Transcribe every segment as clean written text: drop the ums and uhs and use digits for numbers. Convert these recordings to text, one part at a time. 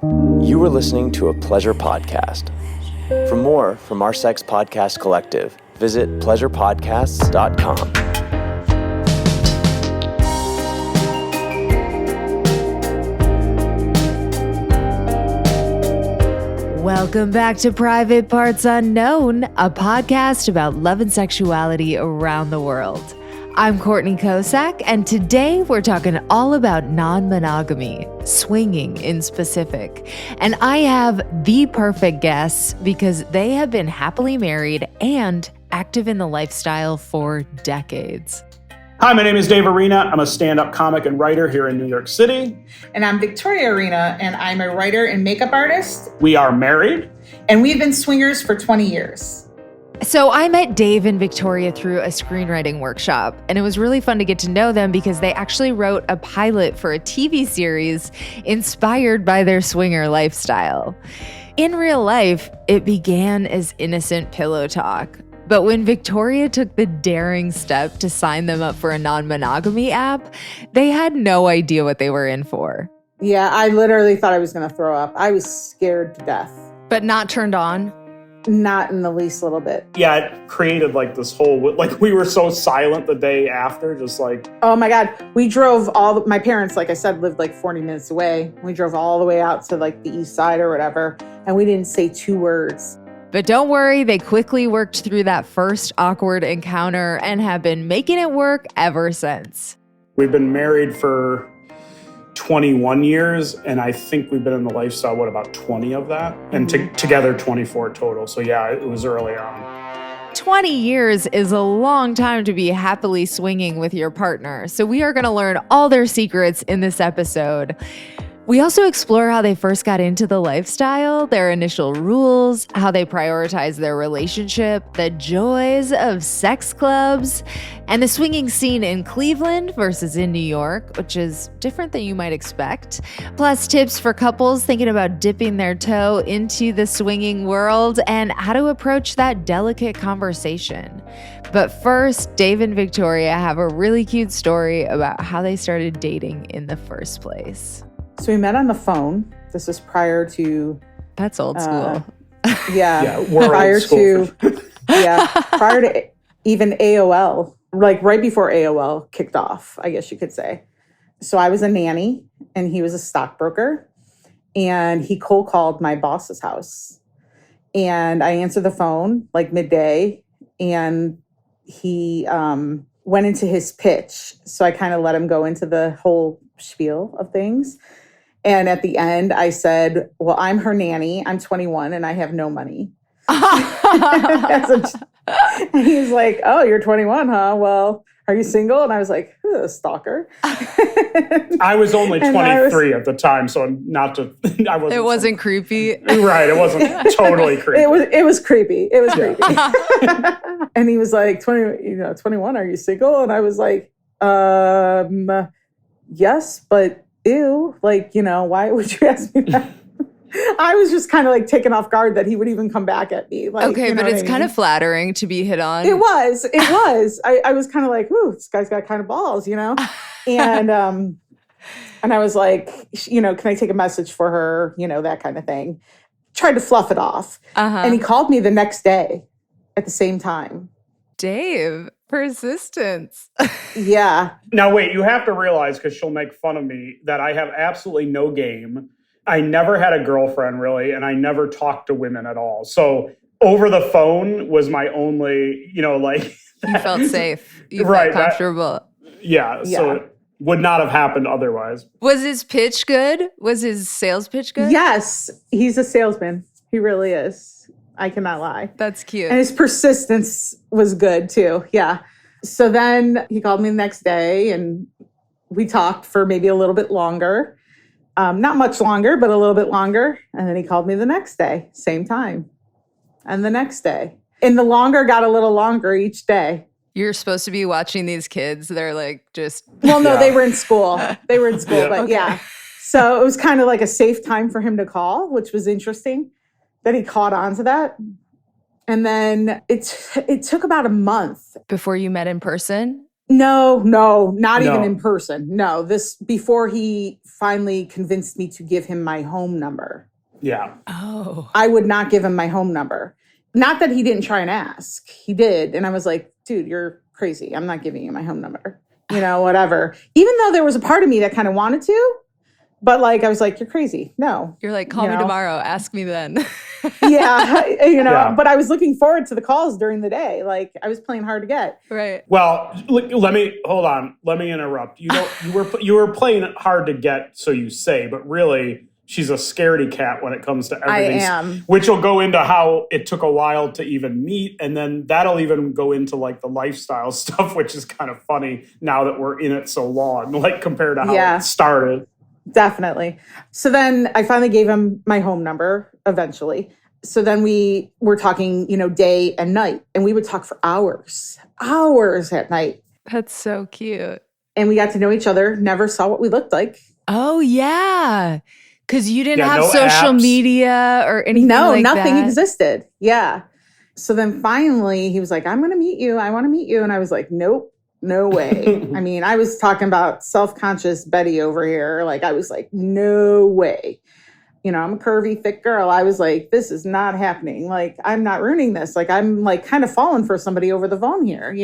You were listening to a Pleasure podcast. For more from our Sex Podcast Collective, visit pleasurepodcasts.com. Welcome back to Private Parts Unknown, a podcast about love and sexuality around the world. I'm Courtney Kocak, and today we're talking all about non-monogamy, swinging in specific. And I have the perfect guests because they have been happily married and active in the lifestyle for decades. Hi, my name is Dave Arena. I'm a stand-up comic and writer here in New York City. And I'm Victoria Arena, and I'm a writer and makeup artist. We are married. And we've been swingers for 20 years. So I met Dave and Victoria through a screenwriting workshop, and it was really fun to get to know them because they actually wrote a pilot for a TV series inspired by their swinger lifestyle. In real life, it began as innocent pillow talk. But when Victoria took the daring step to sign them up for a non-monogamy app, they had no idea what they were in for. Yeah, I literally thought I was going to throw up. I was scared to death. But not turned on? Not in the least little bit. Yeah, it created like this whole, like we were so silent the day after, just like. Oh my God. We drove my parents, like I said, lived like 40 minutes away. We drove all the way out to like the east side or whatever, and we didn't say two words. But don't worry, they quickly worked through that first awkward encounter and have been making it work ever since. We've been married for 21 years, and I think we've been in the lifestyle, about 20 of that? And together 24 total. So yeah, it was early on. 20 years is a long time to be happily swinging with your partner. So we are going to learn all their secrets in this episode. We also explore how they first got into the lifestyle, their initial rules, how they prioritize their relationship, the joys of sex clubs, and the swinging scene in Cleveland versus in New York, which is different than you might expect. Plus tips for couples thinking about dipping their toe into the swinging world and how to approach that delicate conversation. But first, Dave and Victoria have a really cute story about how they started dating in the first place. So we met on the phone. This was prior to... That's old school. Prior to even AOL, like right before AOL kicked off, I guess you could say. So I was a nanny and he was a stockbroker, and he cold called my boss's house. And I answered the phone like midday, and he went into his pitch. So I kind of let him go into the whole spiel of things. And at the end, I said, well, I'm her nanny. I'm 21 and I have no money. And he's like, oh, you're 21, huh? Well, are you single? And I was like, stalker. I was only 23 at the time, so I wasn't. It wasn't creepy. Right, it wasn't totally creepy. It was creepy. It was creepy. And he was like, 21, are you single? And I was like, yes, but ew, like, why would you ask me that? I was just kind of like taken off guard that he would even come back at me. Like, okay, but it's kind of flattering to be hit on. It was. I was kind of like, ooh, this guy's got kind of balls, And I was like, can I take a message for her? That kind of thing. Tried to fluff it off. And he called me the next day at the same time. Dave, persistence. Yeah. Now, wait, you have to realize, because she'll make fun of me, that I have absolutely no game. I never had a girlfriend, really, and I never talked to women at all. So over the phone was my only, like... You felt safe. You felt comfortable. Yeah, so it would not have happened otherwise. Was his pitch good? Was his sales pitch good? Yes, he's a salesman. He really is. I cannot lie. That's cute. And his persistence was good too. Yeah. So then he called me the next day and we talked for maybe a little bit longer. Not much longer, but a little bit longer. And then he called me the next day, same time. And the next day. And the longer got a little longer each day. You're supposed to be watching these kids. They're like just... Well, no, they were in school. But okay. Yeah. So it was kind of like a safe time for him to call, which was interesting. That he caught on to that. And then it took about a month. Before you met in person? No, not even No. in person. No, this before he finally convinced me to give him my home number. Yeah. Oh. I would not give him my home number. Not that he didn't try and ask. He did. And I was like, dude, you're crazy. I'm not giving you my home number. Whatever. Even though there was a part of me that kind of wanted to, but like, I was like, you're crazy. No. You're like, call me tomorrow. Ask me then. Yeah. But I was looking forward to the calls during the day. Like I was playing hard to get. Right. Well, let me interrupt. You were playing hard to get, so you say, but really she's a scaredy cat when it comes to everything. I am. Which will go into how it took a while to even meet. And then that'll even go into like the lifestyle stuff, which is kind of funny now that we're in it so long, like compared to how it started. Definitely. So then I finally gave him my home number eventually. So then we were talking, day and night, and we would talk for hours at night. That's so cute. And we got to know each other, never saw what we looked like. Oh, yeah. Because you didn't have no social apps. media or anything like that. No, nothing existed. Yeah. So then finally he was like, I'm going to meet you. I want to meet you. And I was like, nope. No way. I mean, I was talking about self-conscious Betty over here. Like, I was like, no way. I'm a curvy, thick girl. I was like, this is not happening. Like, I'm not ruining this. Like, I'm like kind of falling for somebody over the phone here,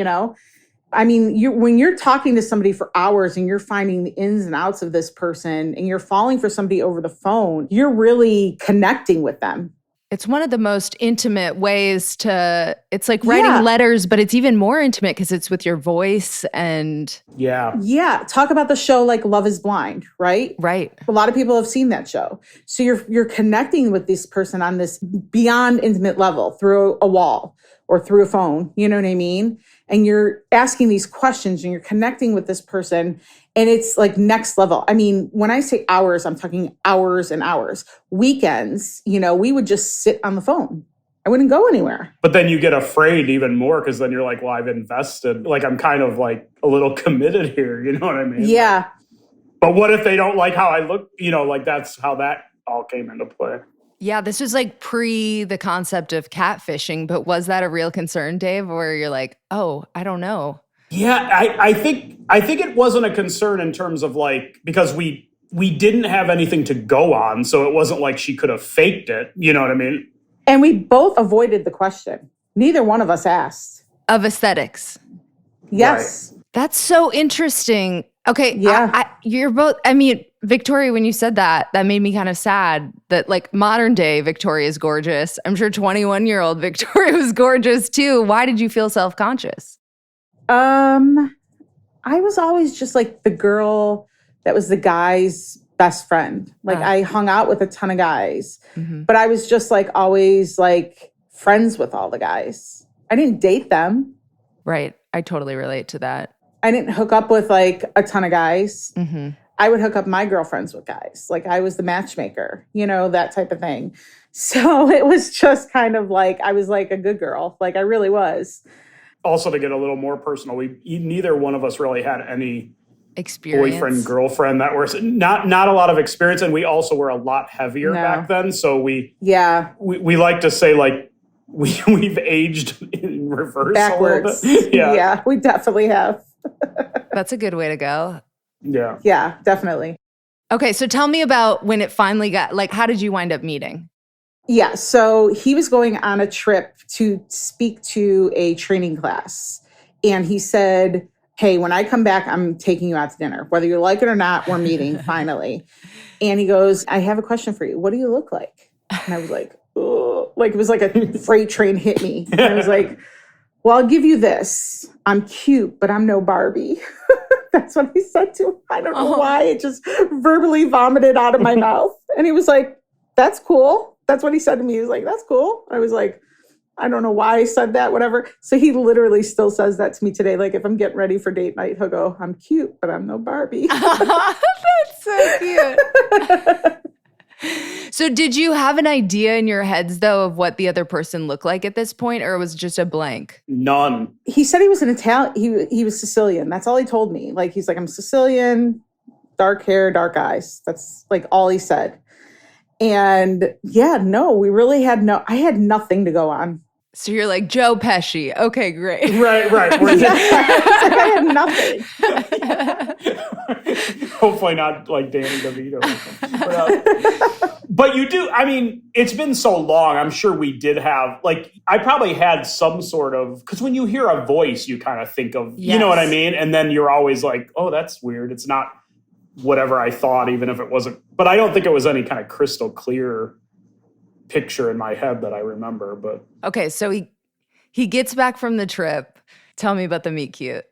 I mean, when you're talking to somebody for hours and you're finding the ins and outs of this person and you're falling for somebody over the phone, you're really connecting with them. It's one of the most intimate ways it's like writing letters, but it's even more intimate because it's with your voice and. Yeah. Yeah. Talk about the show like Love is Blind, right? Right. A lot of people have seen that show. So you're connecting with this person on this beyond intimate level through a wall or through a phone. You know what I mean? And you're asking these questions and you're connecting with this person. And it's like next level. I mean, when I say hours, I'm talking hours and hours. Weekends, we would just sit on the phone. I wouldn't go anywhere. But then you get afraid even more because then you're like, well, I've invested. Like, I'm kind of like a little committed here. You know what I mean? Yeah. But what if they don't like how I look? Like that's how that all came into play. Yeah, this was like pre the concept of catfishing, but was that a real concern, Dave, where you're like, oh, I don't know? Yeah, I think it wasn't a concern in terms of like, because we didn't have anything to go on, so it wasn't like she could have faked it. You know what I mean? And we both avoided the question. Neither one of us asked. Of aesthetics. Yes. Right. That's so interesting. Okay, yeah. You're both, I mean, Victoria, when you said that made me kind of sad that like modern day Victoria is gorgeous. I'm sure 21-year-old Victoria was gorgeous too. Why did you feel self-conscious? I was always just like the girl that was the guy's best friend. Like I hung out with a ton of guys, but I was just like always like friends with all the guys. I didn't date them. Right. I totally relate to that. I didn't hook up with like a ton of guys. Mm-hmm. I would hook up my girlfriends with guys. Like I was the matchmaker, that type of thing. So it was just kind of like, I was like a good girl. Like I really was. Also to get a little more personal, neither one of us really had any experience. Boyfriend, girlfriend that were not a lot of experience. And we also were a lot heavier back then. So we like to say like, we've aged in reverse backwards. A little bit. Yeah, we definitely have. That's a good way to go. Yeah. Yeah, definitely. Okay, so tell me about when it finally got, like, how did you wind up meeting? Yeah, so he was going on a trip to speak to a training class. And he said, hey, when I come back, I'm taking you out to dinner. Whether you like it or not, we're meeting finally. And he goes, I have a question for you. What do you look like? And I was like, oh, like it was like a freight train hit me. And I was like, well, I'll give you this. I'm cute, but I'm no Barbie. That's what he said to him. I don't know why. It just verbally vomited out of my mouth. And he was like, that's cool. That's what he said to me. He was like, that's cool. I was like, I don't know why I said that, whatever. So he literally still says that to me today. Like if I'm getting ready for date night, he'll go, I'm cute, but I'm no Barbie. That's so cute. So did you have an idea in your heads, though, of what the other person looked like at this point, or it was just a blank? None. He said he was an Italian. He was Sicilian. That's all he told me. Like, he's like, I'm Sicilian, dark hair, dark eyes. That's like all he said. And yeah, no, we really had I had nothing to go on. So you're like, Joe Pesci. Okay, great. Right. I had nothing. Hopefully not like Danny DeVito. But you do, I mean, it's been so long. I'm sure we did have, like, I probably had some sort of, because when you hear a voice, you kind of think of, you know what I mean? And then you're always like, oh, that's weird. It's not whatever I thought, even if it wasn't. But I don't think it was any kind of crystal clear picture in my head that I remember. But okay, so he gets back from the trip. Tell me about the meet cute.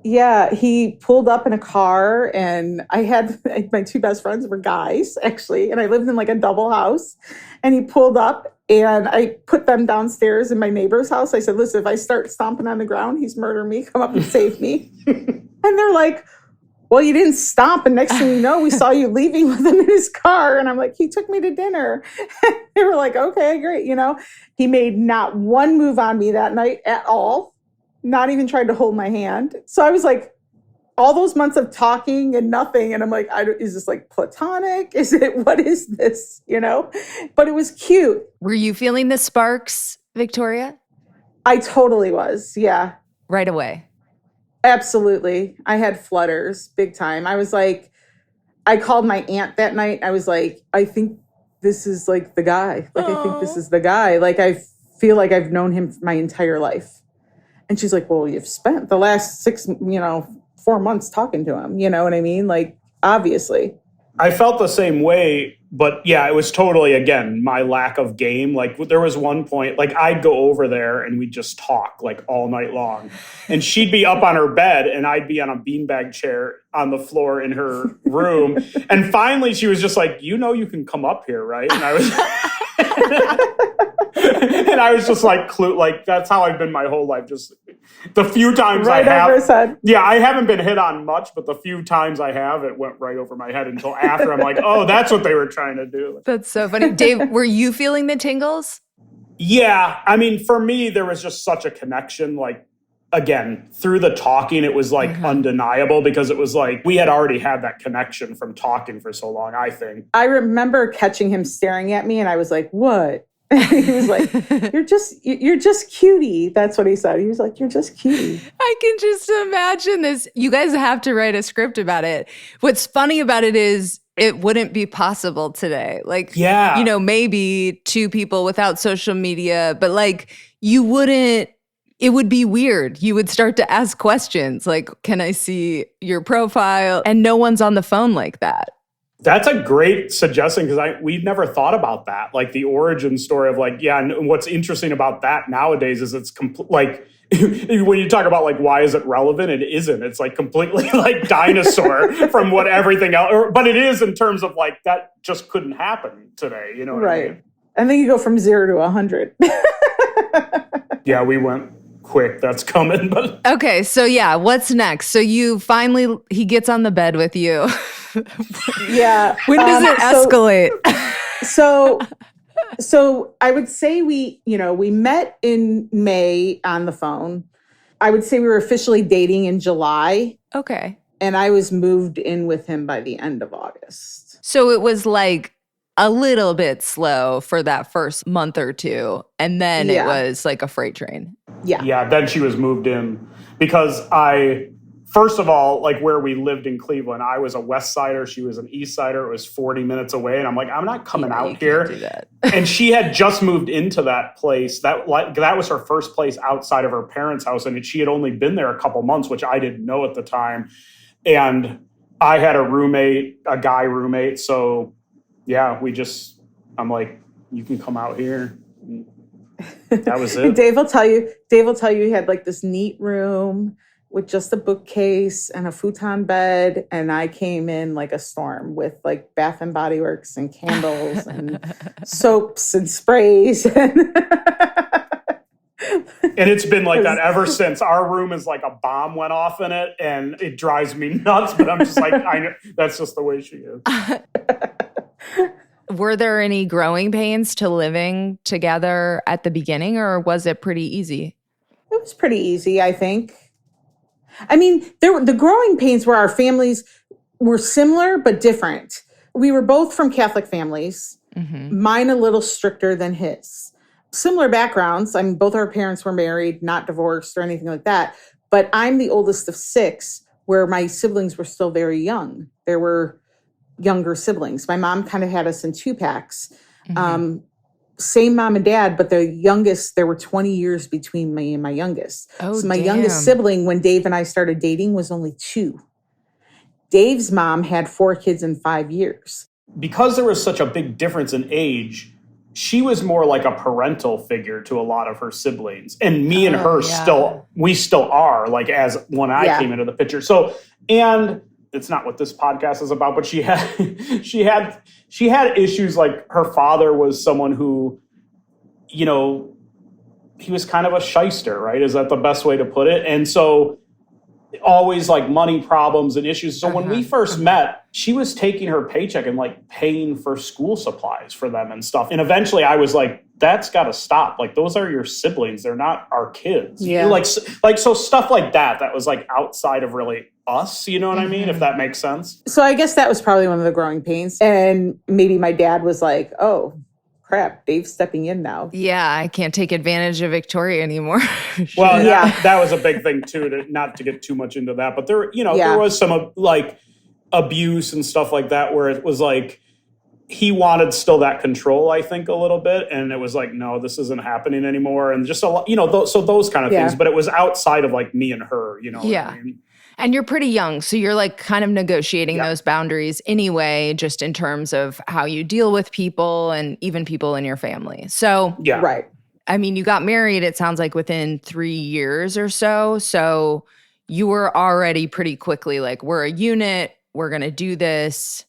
Yeah, he pulled up in a car, and I had my two best friends were guys, actually, and I lived in like a double house. And he pulled up, and I put them downstairs in my neighbor's house. I said, listen, if I start stomping on the ground, he's murdering me. Come up and save me. And they're like, well, you didn't stomp, and next thing you know, we saw you leaving with him in his car. And I'm like, he took me to dinner. They were like, okay, great. You know, he made not one move on me that night at all. Not even tried to hold my hand. So I was like, all those months of talking and nothing. And I'm like, is this like platonic? What is this? You know, but it was cute. Were you feeling the sparks, Victoria? I totally was. Yeah. Right away. Absolutely. I had flutters big time. I was like, I called my aunt that night. I was like, I think this is like the guy. Like, I think this is the guy. Like, I feel like I've known him my entire life. And she's like, well, you've spent the last 4 months talking to him. You know what I mean? Like, obviously. I felt the same way, but yeah, it was totally, again, my lack of game. Like, there was one point, like, I'd go over there and we'd just talk like all night long. And she'd be up on her bed and I'd be on a beanbag chair on the floor in her room. And finally she was just like, you know, you can come up here, right? And I was... And I was just like, that's how I've been my whole life. Just the few times right I have, over his head. Yeah, I haven't been hit on much, but the few times I have, it went right over my head until after I'm like, oh, that's what they were trying to do. That's so funny. Dave, were you feeling the tingles? Yeah, I mean, for me, there was just such a connection. Like, again, through the talking, it was like undeniable because it was like we had already had that connection from talking for so long, I think. I remember catching him staring at me and I was like, what? He was like, you're just cutie. That's what he said. He was like, you're just cutie. I can just imagine this. You guys have to write a script about it. What's funny about it is it wouldn't be possible today. Like, you know, maybe two people without social media, but like you wouldn't, it would be weird. You would start to ask questions like, can I see your profile? And no one's on the phone like that. That's a great suggestion because we'd never thought about that. Like the origin story of like, yeah, and what's interesting about that nowadays is it's like when you talk about like, why is it relevant? It isn't. It's like completely like dinosaur from what everything else, but it is in terms of like that just couldn't happen today. You know what I mean? And then you go from 0 to 100. Yeah, we went quick. That's coming. But okay, so yeah, what's next? So he gets on the bed with you. Yeah. When does it escalate? So I would say we met in May on the phone. I would say we were officially dating in July. Okay. And I was moved in with him by the end of August. So it was like a little bit slow for that first month or two. And then it was like a freight train. Yeah. Yeah. Then she was moved in because first of all, like where we lived in Cleveland, I was a West Sider. She was an East Sider. It was 40 minutes away. And I'm like, I'm not coming out here. Do that. And she had just moved into that place. That was her first place outside of her parents' house. And she had only been there a couple months, which I didn't know at the time. And I had a guy roommate. So yeah, I'm like, you can come out here. That was it. Dave will tell you he had like this neat room with just a bookcase and a futon bed. And I came in like a storm with like Bath and Body Works and candles and soaps and sprays. And it's been like that ever since. Our room is like a bomb went off in it and it drives me nuts. But I'm just like, I know that's just the way she is. Were there any growing pains to living together at the beginning or was it pretty easy? It was pretty easy, I think. I mean, the growing pains were our families were similar but different. We were both from Catholic families. Mm-hmm. Mine a little stricter than his. similar backgrounds. I mean, both our parents were married, not divorced or anything like that. But I'm the oldest of 6, where my siblings were still very young. There were younger siblings. My mom kind of had us in 2-packs. Same mom and dad, but the youngest, there were 20 years between me and my youngest. Oh, so my damn. youngest sibling, when Dave and I started dating, was only 2. Dave's mom had 4 kids in 5 years. Because there was such a big difference in age, she was more like a parental figure to a lot of her siblings. And me and her we still are, like, as when I came into the picture. So, and it's not what this podcast is about, but she had issues. Like, her father was someone who, you know, he was kind of a shyster, right? Is that the best way to put it? And so always like money problems and issues. So when we first met, she was taking her paycheck and like paying for school supplies for them and stuff. And eventually I was like, that's got to stop. Like, those are your siblings. They're not our kids. Yeah. Like, so stuff like that was like outside of really us, you know what I mean? If that makes sense. So I guess that was probably one of the growing pains. And maybe my dad was like, oh, crap, Dave's stepping in now. Yeah, I can't take advantage of Victoria anymore. Well, that was a big thing too, not to get too much into that. But there, there was some like abuse and stuff like that where it was like, he wanted still that control, I think, a little bit. And it was like, no, this isn't happening anymore. And just a lot, so those kind of things. But it was outside of like me and her, you know. Yeah. What I mean? And you're pretty young, so you're like kind of negotiating those boundaries anyway, just in terms of how you deal with people and even people in your family. So, right. I mean, you got married, it sounds like within 3 years or so. So you were already pretty quickly like, we're a unit, we're going to do this.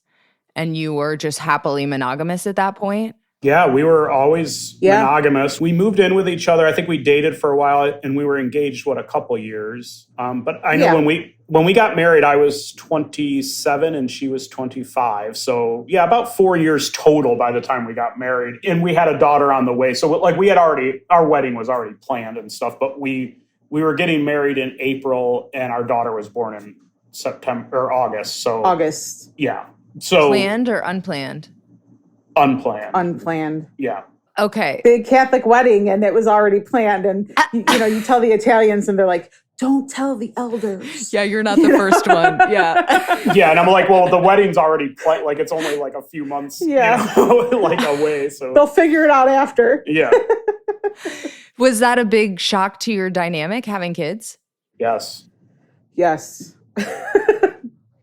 And you were just happily monogamous at that point? Yeah, we were always monogamous. We moved in with each other. I think we dated for a while and we were engaged, a couple years. But I know when we got married, I was 27 and she was 25. So yeah, about 4 years total by the time we got married. And we had a daughter on the way. So like we had our wedding was already planned and stuff, but we were getting married in April and our daughter was born in September or August. So August. Yeah. So planned or unplanned? Unplanned. Yeah. Okay. Big Catholic wedding and it was already planned. And, you tell the Italians and they're like, don't tell the elders. Yeah, you're not the first one. Yeah. Yeah, and I'm like, well, the wedding's already like it's only like a few months like away. So they'll figure it out after. Yeah. Was that a big shock to your dynamic, having kids? Yes.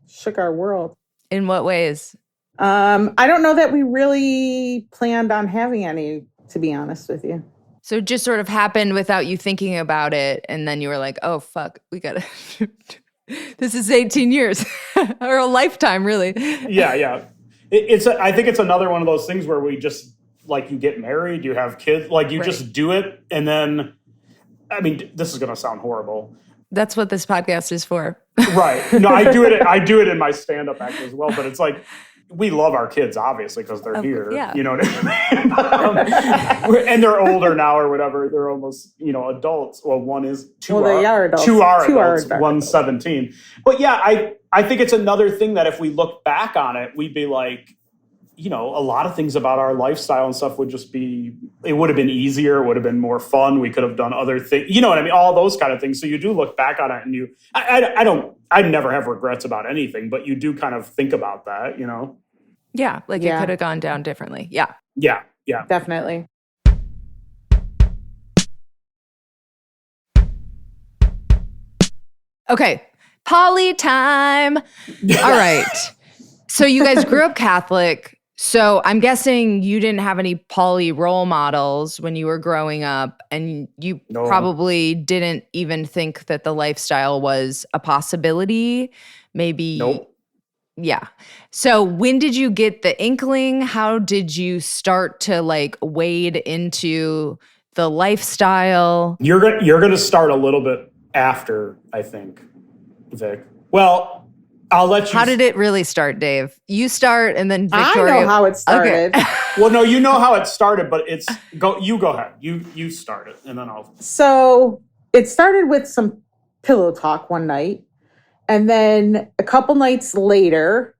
Shook our world. In what ways? I don't know that we really planned on having any, to be honest with you. So it just sort of happened without you thinking about it. And then you were like, oh, fuck, we got to, this is 18 years or a lifetime, really. Yeah. I think it's another one of those things where we just, like, you get married, you have kids, like you just do it. And then, I mean, this is going to sound horrible. That's what this podcast is for. Right. No, I do it in my stand-up act as well, but it's like, we love our kids, obviously, because they're here. Yeah. You know what I mean? And they're older now or whatever. They're almost, adults. Well, one is they are adults. Two are adults. One's 17. But yeah, I think it's another thing that if we look back on it, we'd be like, a lot of things about our lifestyle and stuff would just be, it would have been easier. It would have been more fun. We could have done other things. You know what I mean? All those kind of things. So you do look back on it and I never have regrets about anything, but you do kind of think about that, Yeah. Like it could have gone down differently. Yeah. Yeah. Definitely. Okay. Poly time. All right. So you guys grew up Catholic. So I'm guessing you didn't have any poly role models when you were growing up, and you probably didn't even think that the lifestyle was a possibility. Maybe. Nope. Yeah. So when did you get the inkling? How did you start to wade into the lifestyle? You're going to start a little bit after, I think, Vic. Well, I'll let you. How did it really start, Dave? You start, and then Victoria. I know how it started. Okay. Well, no, you know how it started, but you go ahead. You start it, and then I'll. So it started with some pillow talk one night. And then a couple nights later,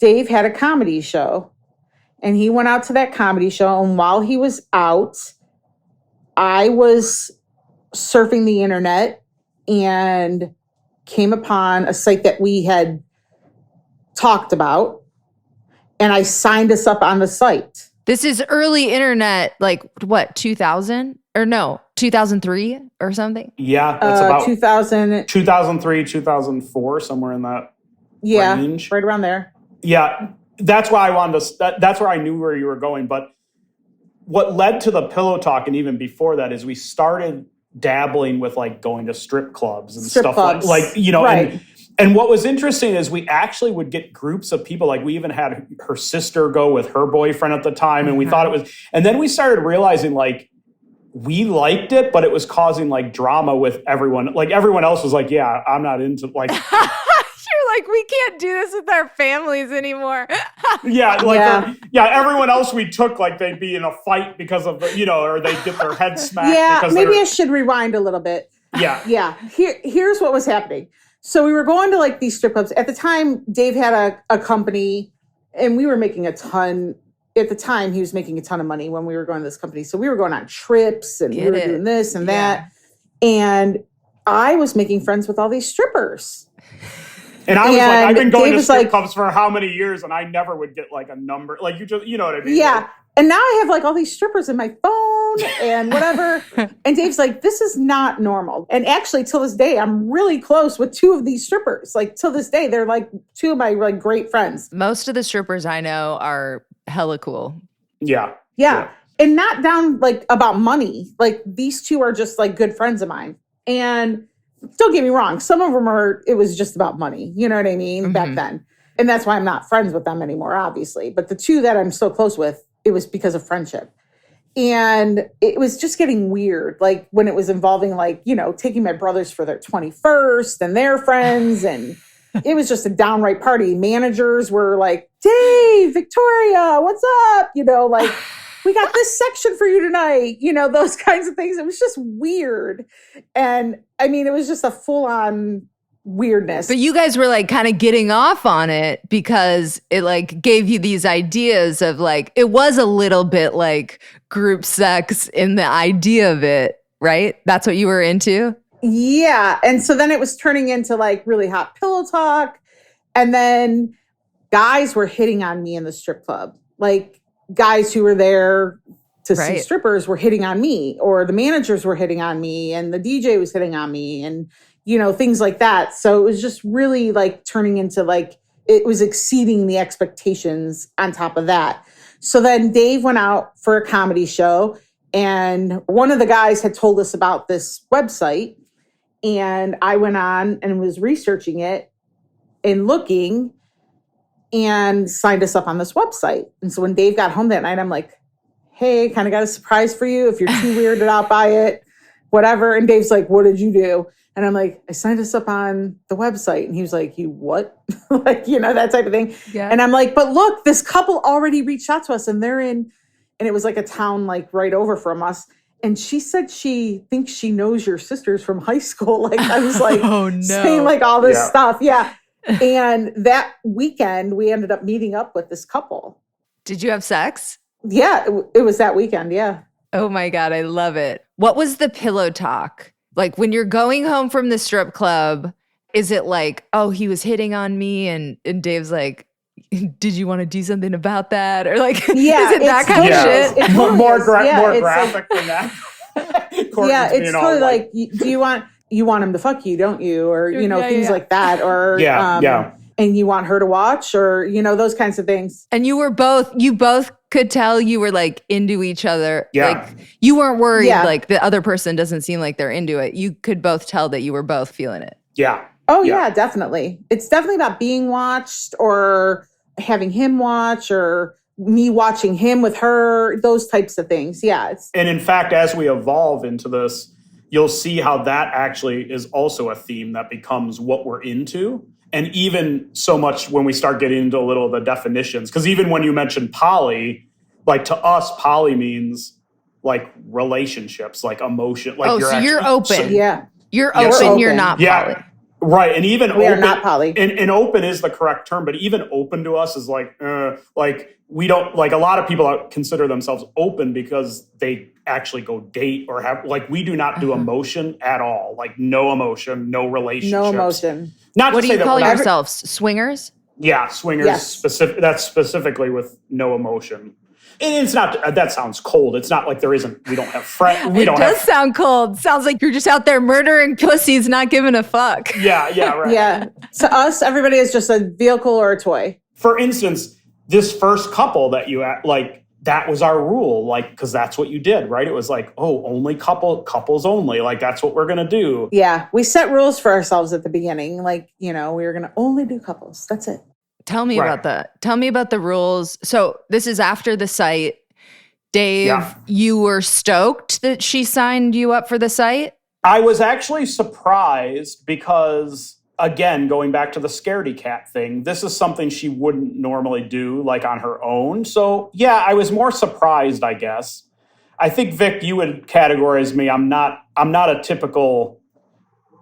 Dave had a comedy show. And he went out to that comedy show. And while he was out, I was surfing the internet and came upon a site that we had talked about, and I signed us up on the site. This is early internet, like what, 2000? Or no, 2003 or something? Yeah, that's about 2003, 2004, somewhere in that range. Right around there. Yeah, that's why I wanted to, that's where I knew where you were going. But what led to the pillow talk, and even before that, is we started dabbling with like going to strip clubs and stuff clubs. like, you know, right. And what was interesting is we actually would get groups of people. Like we even had her sister go with her boyfriend at the time. And we thought it was, and then we started realizing like we liked it, but it was causing like drama with everyone. Like everyone else was like, yeah, I'm not into like. You're like, we can't do this with our families anymore. Everyone else we took, like they'd be in a fight because of, you know, or they'd get their head smacked. Yeah, maybe I should rewind a little bit. Yeah. Yeah. Here's what was happening. So we were going to like these strip clubs. At the time, Dave had a company and we were making a ton. At the time, he was making a ton of money when we were going to this company. So we were going on trips and we were doing this and that. And I was making friends with all these strippers. And I was like, I've been going to strip clubs for how many years and I never would get like a number. Like you know what I mean? Yeah. Like, and now I have like all these strippers in my phone and whatever. And Dave's like, this is not normal. And actually, till this day, I'm really close with two of these strippers. Like till this day, they're like two of my like great friends. Most of the strippers I know are hella cool. Yeah. And not down like about money. Like these two are just like good friends of mine. And don't get me wrong, some of them it was just about money. You know what I mean? Back then. And that's why I'm not friends with them anymore, obviously. But the two that I'm so close with, it was because of friendship. And it was just getting weird. Like when it was involving like, you know, taking my brothers for their 21st and their friends. And it was just a downright party. Managers were like, Dave, Victoria, what's up? You know, like, we got this section for you tonight. You know, those kinds of things. It was just weird. And I mean, it was just a full on weirdness. But you guys were like kind of getting off on it because it like gave you these ideas of like, it was a little bit like group sex in the idea of it, right? That's what you were into? Yeah. And so then it was turning into like really hot pillow talk. And then guys were hitting on me in the strip club. Like guys who were there to see strippers were hitting on me, or the managers were hitting on me and the DJ was hitting on me and, you know, things like that. So it was just really like turning into like, it was exceeding the expectations on top of that. So then Dave went out for a comedy show and one of the guys had told us about this website and I went on and was researching it and looking and signed us up on this website. And so when Dave got home that night, I'm like, hey, kind of got a surprise for you. If you're too weirded out by it, whatever. And Dave's like, what did you do? And I'm like, I signed us up on the website. And he was like, you what? Like, you know, that type of thing. Yeah. And I'm like, but look, this couple already reached out to us and they're in, and it was like a town like right over from us. And she said she thinks she knows your sisters from high school. Like I was like saying like all this stuff. Yeah. And that weekend we ended up meeting up with this couple. Did you have sex? Yeah, it was that weekend. Yeah. Oh my God. I love it. What was the pillow talk? Like when you're going home from the strip club, is it like, oh, he was hitting on me and Dave's like, did you want to do something about that? Or like, is it that kind of shit? It's more graphic than that. Yeah, it's totally like, do you want him to fuck you, don't you? Or, you know, things like that. Or, and you want her to watch or, you know, those kinds of things. And you both could tell you were like into each other. Yeah. Like you weren't worried like the other person doesn't seem like they're into it. You could both tell that you were both feeling it. Yeah. Oh yeah, definitely. It's definitely about being watched or having him watch or me watching him with her, those types of things. Yeah. And in fact, as we evolve into this, you'll see how that actually is also a theme that becomes what we're into. And even so much when we start getting into a little of the definitions, because even when you mention poly, like to us, poly means like relationships, like emotion. Like so you're open. Yeah. You're open. You're not poly. Right. And even we open, are not poly. And open is the correct term, but even open to us is like we don't, like a lot of people consider themselves open because they actually go date or have, like, we do not do emotion at all. Like no emotion, no relationships. No emotion. Not What to do say you that call we're not- yourselves? Swingers? Yeah, swingers. Yes. That's specifically with no emotion. And it's not, that sounds cold. It's not like we don't have friends. It does sound cold. Sounds like you're just out there murdering pussies, not giving a fuck. Yeah, right. Yeah. To us, everybody is just a vehicle or a toy. For instance, this first couple that you like, that was our rule, like, because that's what you did, right? It was like, oh, only couples only. Like, that's what we're going to do. Yeah. We set rules for ourselves at the beginning. Like, we were going to only do couples. That's it. Tell me about that. Tell me about the rules. So this is after the site. Dave, you were stoked that she signed you up for the site? I was actually surprised because, again, going back to the scaredy cat thing, this is something she wouldn't normally do, like, on her own. So, yeah, I was more surprised, I guess. I think, Vic, you would categorize me. I'm not a typical,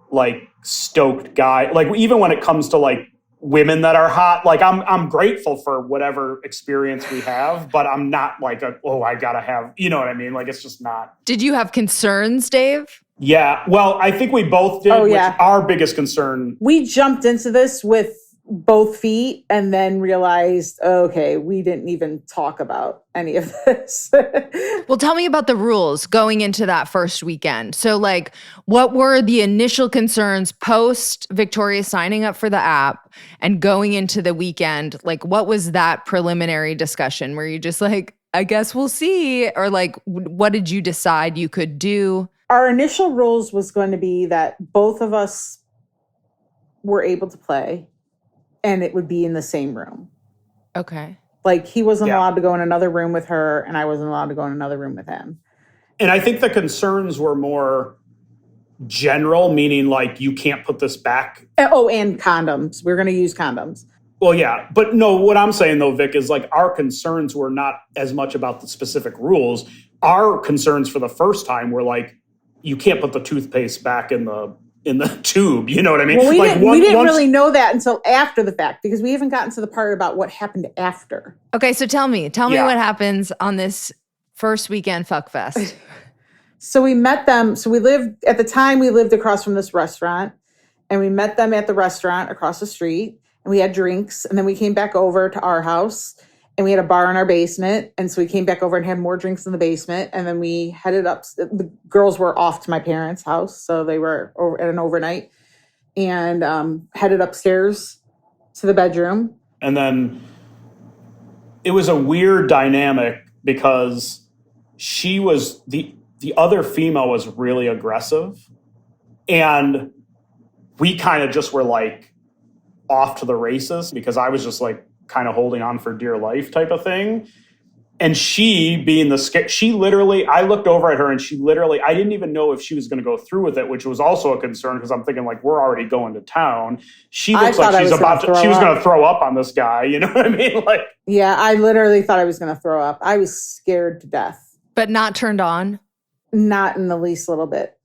like, stoked guy. Like, even when it comes to, like, women that are hot, like I'm grateful for whatever experience we have, but I'm not like I gotta have, you know what I mean? Like, it's just not. Did you have concerns, Dave? Yeah, well, I think we both did, which our biggest concern. We jumped into this with both feet and then realized, okay, we didn't even talk about any of this. Well, tell me about the rules going into that first weekend. So, like, what were the initial concerns post Victoria signing up for the app and going into the weekend? Like, what was that preliminary discussion? Were you just like, I guess we'll see? Or like, what did you decide you could do? Our initial rules was going to be that both of us were able to play and it would be in the same room. Okay. Like, he wasn't allowed to go in another room with her, and I wasn't allowed to go in another room with him. And I think the concerns were more general, meaning like you can't put this back. Oh, and condoms. We're going to use condoms. Well, yeah. But no, what I'm saying though, Vic, is like our concerns were not as much about the specific rules. Our concerns for the first time were like, you can't put the toothpaste back in the tube. You know what I mean? Well, we like didn't really know that until after the fact, because we haven't gotten to the part about what happened after. Okay, so tell me what happens on this first weekend fuckfest. So we met them. So we lived across from this restaurant, and we met them at the restaurant across the street, and we had drinks, and then we came back over to our house, and we had a bar in our basement. And so we came back over and had more drinks in the basement. And then we headed up. The girls were off to my parents' house. So they were over at an overnight, and headed upstairs to the bedroom. And then it was a weird dynamic because she was the other female was really aggressive. And we kind of just were like off to the races because I was just like, kind of holding on for dear life type of thing. And she being I looked over at her and I didn't even know if she was going to go through with it, which was also a concern because I'm thinking like, we're already going to town. She looks like she was going to throw up on this guy. You know what I mean? Like, yeah, I literally thought I was going to throw up. I was scared to death. But not turned on? Not in the least little bit.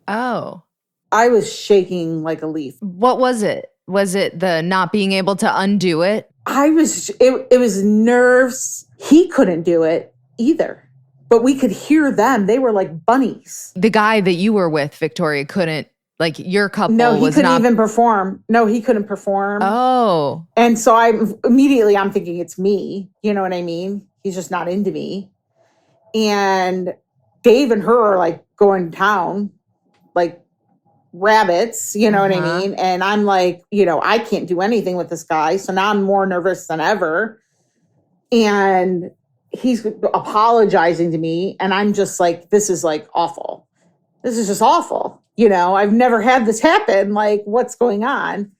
Oh. I was shaking like a leaf. What was it? Was it the not being able to undo it? It was nerves. He couldn't do it either, but we could hear them. They were like bunnies. The guy that you were with, Victoria, couldn't, like your couple No, he was couldn't not... even perform. No, he couldn't perform. Oh. And so I'm thinking it's me. You know what I mean? He's just not into me. And Dave and her are like going down, like rabbits, you know what I mean? And I'm like, I can't do anything with this guy. So now I'm more nervous than ever. And he's apologizing to me. And I'm just like, this is like awful. This is just awful. I've never had this happen. Like, what's going on?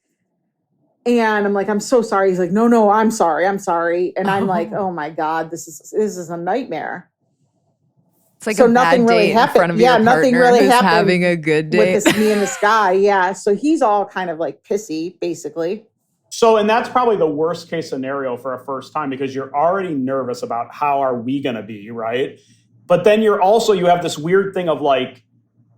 And I'm like, I'm so sorry. He's like, no, I'm sorry. And I'm like, oh my God, this is a nightmare. It's like so nothing really happened. In front of your nothing really happened. Having a good day with me and this guy. Yeah, so he's all kind of like pissy, basically. So, and that's probably the worst case scenario for a first time because you're already nervous about how are we going to be, right? But then you have this weird thing of like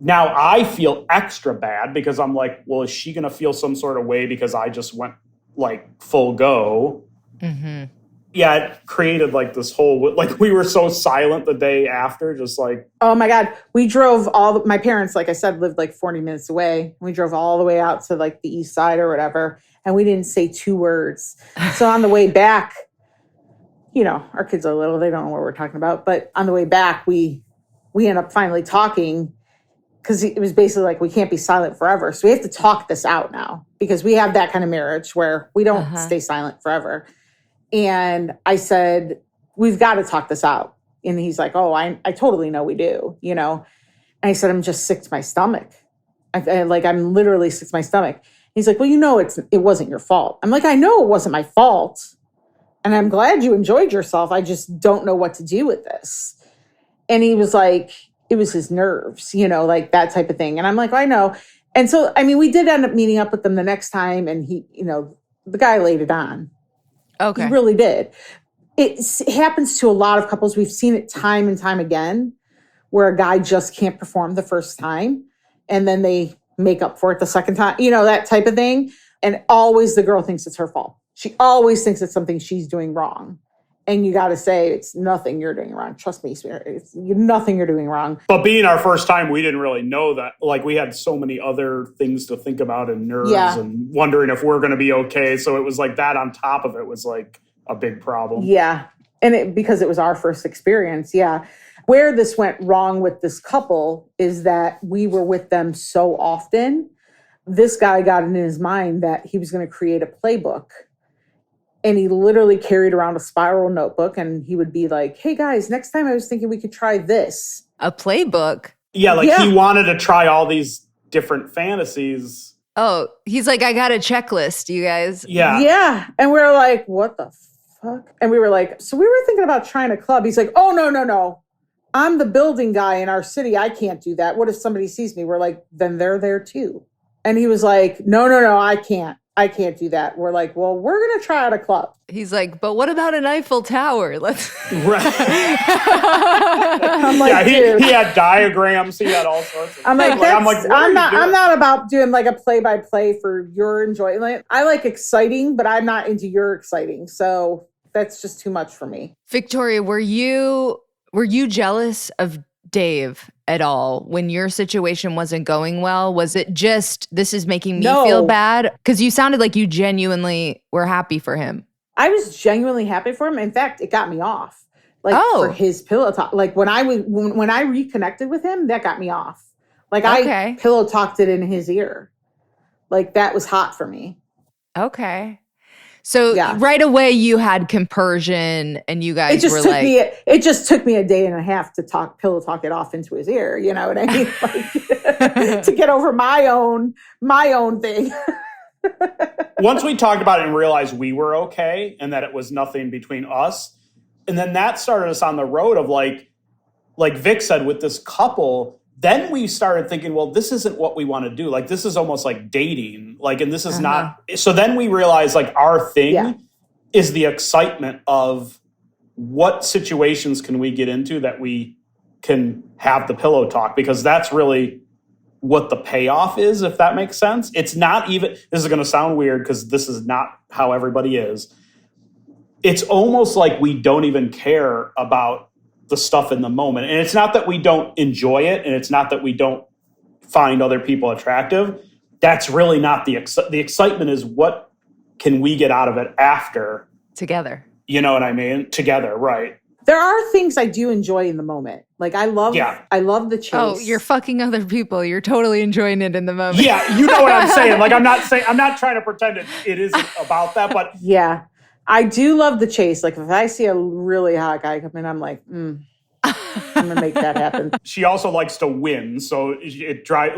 Now I feel extra bad because I'm like, well, is she going to feel some sort of way because I just went like full go? Mm-hmm. Yeah, it created like this whole, like we were so silent the day after, just like. Oh my God. We drove my parents, like I said, lived like 40 minutes away. We drove all the way out to like the east side or whatever. And we didn't say 2 words. So on the way back, you know, our kids are little, they don't know what we're talking about. But on the way back, we end up finally talking because it was basically like, we can't be silent forever. So we have to talk this out now because we have that kind of marriage where we don't stay silent forever. And I said, we've got to talk this out. And he's like, oh, I totally know we do, you know. And I said, I'm just sick to my stomach. I'm literally sick to my stomach. He's like, well, you know, it wasn't your fault. I'm like, I know it wasn't my fault. And I'm glad you enjoyed yourself. I just don't know what to do with this. And he was like, it was his nerves, you know, like that type of thing. And I'm like, I know. And so, I mean, we did end up meeting up with them the next time. And he, you know, the guy laid it on. Okay. He really did. It happens to a lot of couples. We've seen it time and time again where a guy just can't perform the first time and then they make up for it the second time, you know, that type of thing. And always the girl thinks it's her fault. She always thinks it's something she's doing wrong. And you got to say, it's nothing you're doing wrong. Trust me, sweetheart. It's nothing you're doing wrong. But being our first time, we didn't really know that. Like we had so many other things to think about and nerves and wondering if we're going to be okay. So it was like that on top of it was like a big problem. Yeah. And because it was our first experience. Yeah. Where this went wrong with this couple is that we were with them so often. This guy got in his mind that he was going to create a playbook. And he literally carried around a spiral notebook and he would be like, hey guys, next time I was thinking we could try this. A playbook? Yeah, he wanted to try all these different fantasies. Oh, he's like, I got a checklist, you guys. Yeah. Yeah. And we were like, what the fuck? And we were like, so we were thinking about trying a club. He's like, oh, no. I'm the building guy in our city. I can't do that. What if somebody sees me? We're like, then they're there too. And he was like, no, I can't. I can't do that. We're like, well, we're going to try out a club. He's like, but what about an Eiffel Tower? Let's. Right. I'm like, dude. He had diagrams. He had all sorts of. I'm like, I'm not about doing like a play-by-play for your enjoyment. I like exciting, but I'm not into your exciting. So that's just too much for me. Victoria, were you jealous of Dave at all when your situation wasn't going well? Was it just, this is making me feel bad? Because you sounded like you genuinely were happy for him. I was genuinely happy for him. In fact, it got me off. Like for his pillow talk. Like when I reconnected with him, that got me off. Like I pillow talked it in his ear. Like that was hot for me. Okay. So right away you had compersion and you guys were like... It just took me a day and a half to pillow talk it off into his ear. You know what I mean? Like, to get over my own thing. Once we talked about it and realized we were okay and that it was nothing between us, and then that started us on the road of like Vic said with this couple, then we started thinking, well, this isn't what we want to do. Like, this is almost like dating. Like, and this is not. So then we realized like our thing is the excitement of what situations can we get into that we can have the pillow talk, because that's really what the payoff is, if that makes sense. It's not even, this is going to sound weird because this is not how everybody is. It's almost like we don't even care about the stuff in the moment. And it's not that we don't enjoy it, and it's not that we don't find other people attractive. That's really not the excitement is what can we get out of it after. Together. You know what I mean? Together, right. There are things I do enjoy in the moment. Like I love the chase. Oh, you're fucking other people. You're totally enjoying it in the moment. Yeah, you know what I'm saying. Like I'm not trying to pretend it isn't about that, but yeah. I do love the chase. Like if I see a really hot guy come in, I'm like, I'm gonna make that happen. She also likes to win, so it drives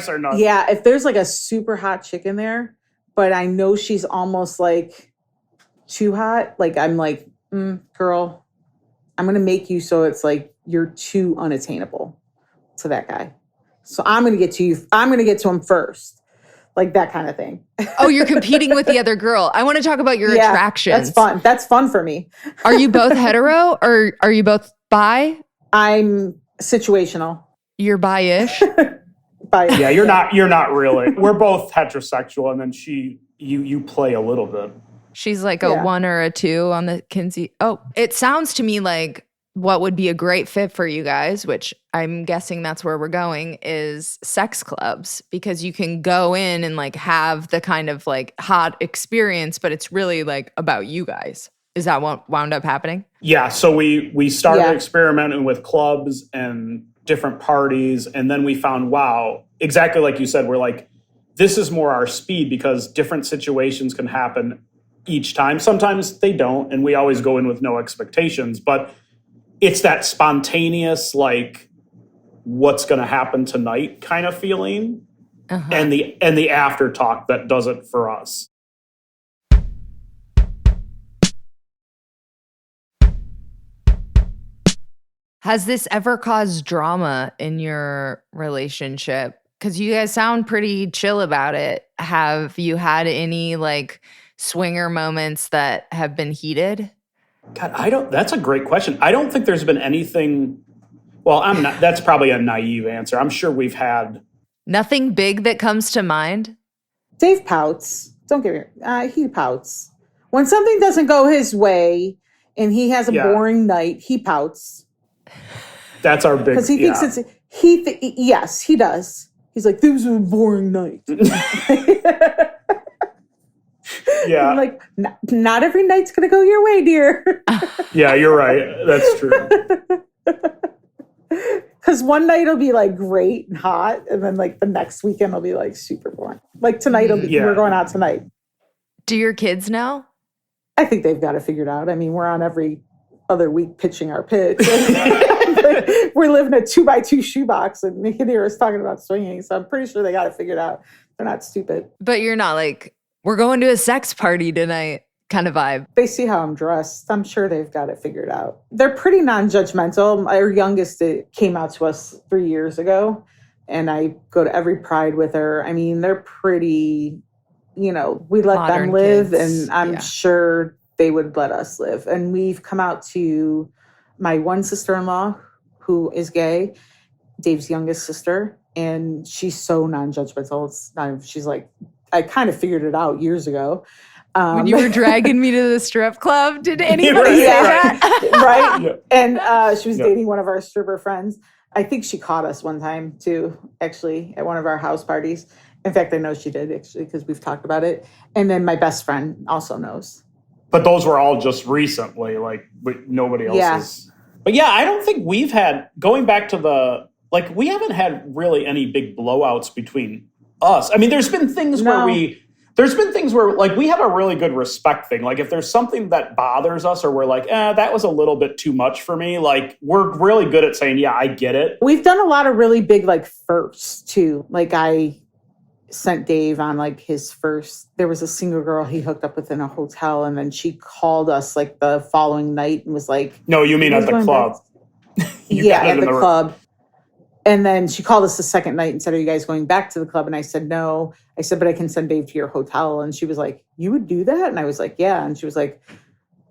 her nuts. Yeah, if there's like a super hot chick in there, but I know she's almost like too hot, like I'm like, girl, I'm gonna make you so it's like you're too unattainable to that guy. So I'm gonna get to you. I'm gonna get to him first. Like that kind of thing. Oh, you're competing with the other girl. I want to talk about your attractions. That's fun. That's fun for me. Are you both hetero or are you both bi? I'm situational. You're bi-ish? Yeah, you're not really. We're both heterosexual, and then you play a little bit. She's like a 1 or a 2 on the Kinsey. Oh, it sounds to me like what would be a great fit for you guys, which I'm guessing that's where we're going, is sex clubs, because you can go in and like have the kind of like hot experience, but it's really like about you guys. Is that what wound up happening? Yeah, so we started experimenting with clubs and different parties, and then we found, wow, exactly like you said, we're like, this is more our speed because different situations can happen each time. Sometimes they don't, and we always go in with no expectations, but it's that spontaneous, like, what's going to happen tonight kind of feeling, and the after talk that does it for us. Has this ever caused drama in your relationship? Because you guys sound pretty chill about it. Have you had any like swinger moments that have been heated? God, that's a great question. I don't think there's been anything. Well, that's probably a naive answer. I'm sure we've had. Nothing big that comes to mind? Dave pouts. Don't get me, he pouts. When something doesn't go his way and he has a boring night, he pouts. That's our big, because he thinks it's yes, he does. He's like, this was a boring night. Yeah, I'm like, not every night's gonna go your way, dear. Yeah, you're right. That's true. Because one night will be like great and hot, and then like the next weekend will be like super boring. Like tonight will be, we're going out tonight. Do your kids know? I think they've got it figured out. I mean, we're on every other week pitching our pitch. We're living a 2x2 shoebox, and they can hear us talking about swinging. So I'm pretty sure they got it figured out. They're not stupid. But you're not like, we're going to a sex party tonight kind of vibe. They see how I'm dressed. I'm sure they've got it figured out. They're pretty non-judgmental. Our youngest came out to us 3 years ago, and I go to every Pride with her. I mean, they're pretty, we let Modern them live, kids. and I'm sure they would let us live. And we've come out to my one sister-in-law who is gay, Dave's youngest sister, and she's so non-judgmental. She's like, I kind of figured it out years ago. When you were dragging me to the strip club, did anybody say that? Right? Yeah. And she was dating one of our stripper friends. I think she caught us one time too, actually, at one of our house parties. In fact, I know she did, actually, because we've talked about it. And then my best friend also knows. But those were all just recently, like nobody else is. But yeah, I don't think we've had, going back to we haven't had really any big blowouts between us. I mean, there's been things where we have a really good respect thing. Like if there's something that bothers us or we're like, that was a little bit too much for me. Like we're really good at saying, yeah, I get it. We've done a lot of really big firsts too. Like I sent Dave on his first, there was a single girl he hooked up with in a hotel, and then she called us the following night and was like, no, you mean at the club? Yeah, at the club. And then she called us the second night and said, are you guys going back to the club? And I said, no. I said, but I can send Dave to your hotel. And she was like, you would do that? And I was like, yeah. And she was like,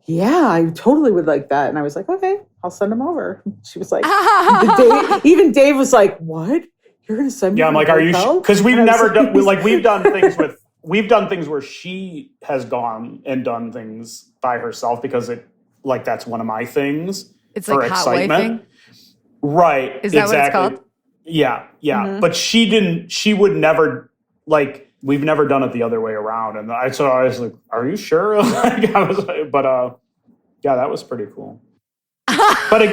yeah, I totally would like that. And I was like, okay, I'll send him over. She was like, even Dave was like, what? You're going to send me? Yeah, I'm like, are you sure? Because we've never done, we've done things where she has gone and done things by herself because that's one of my things. It's for like excitement. Hot wifing? Right. Is that what it's called? Yeah. Mm-hmm. But she would never, we've never done it the other way around. And so I was like, are you sure? Yeah, that was pretty cool. But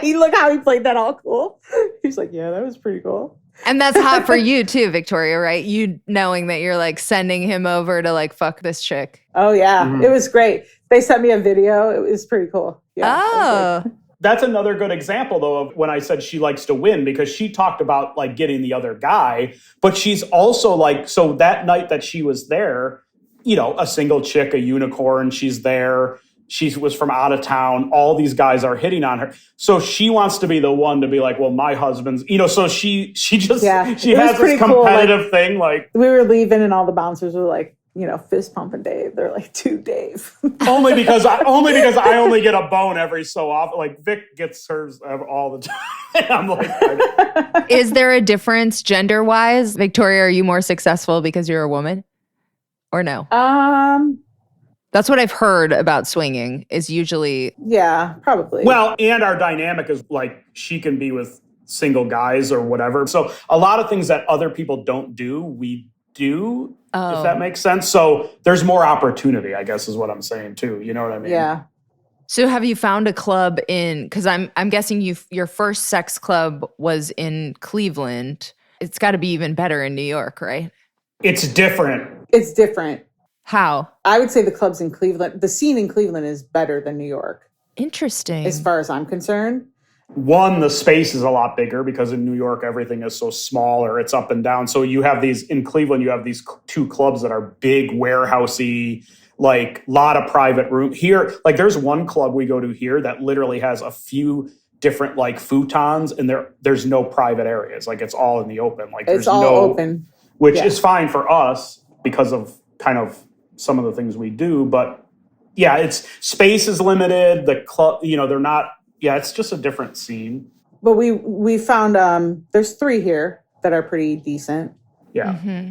look how he played that all cool. He's like, yeah, that was pretty cool. And that's hot for you too, Victoria, right? You knowing that you're sending him over to fuck this chick. Oh yeah. Mm-hmm. It was great. They sent me a video. It was pretty cool. Yeah. Oh. That's another good example, though, of when I said she likes to win, because she talked about getting the other guy, but she's also so that night that she was there, a single chick, a unicorn, she's there. She was from out of town. All these guys are hitting on her. So she wants to be the one to be like, well, my husband's, so she has this competitive thing. We were leaving and all the bouncers were like, fist pumping Dave. They're like, dude, Dave. only because I only get a bone every so often. Like Vic gets hers all the time. I'm like, Is there a difference gender-wise? Victoria, are you more successful because you're a woman? Or no? That's what I've heard about swinging is usually... Yeah, probably. Well, and our dynamic is like she can be with single guys or whatever. So a lot of things that other people don't do, we do, if that makes sense. So there's more opportunity, I guess is what I'm saying too. You know what I mean? Yeah. So have you found a club because I'm guessing your first sex club was in Cleveland. It's got to be even better in New York, right? It's different. It's different. How? I would say the clubs in Cleveland, the scene in Cleveland is better than New York. Interesting. As far as I'm concerned. One, the space is a lot bigger because in New York, everything is so small or it's up and down. So you have in Cleveland, you have these two clubs that are big, warehousey, like lot of private room. Here, like there's one club we go to here that literally has a few different like futons and there's no private areas. Like it's all in the open. Like it's all open. Which is fine for us because of kind of some of the things we do. But yeah, it's space is limited. The club, they're not. Yeah, it's just a different scene. But we found there's 3 here that are pretty decent. Yeah. Mm-hmm.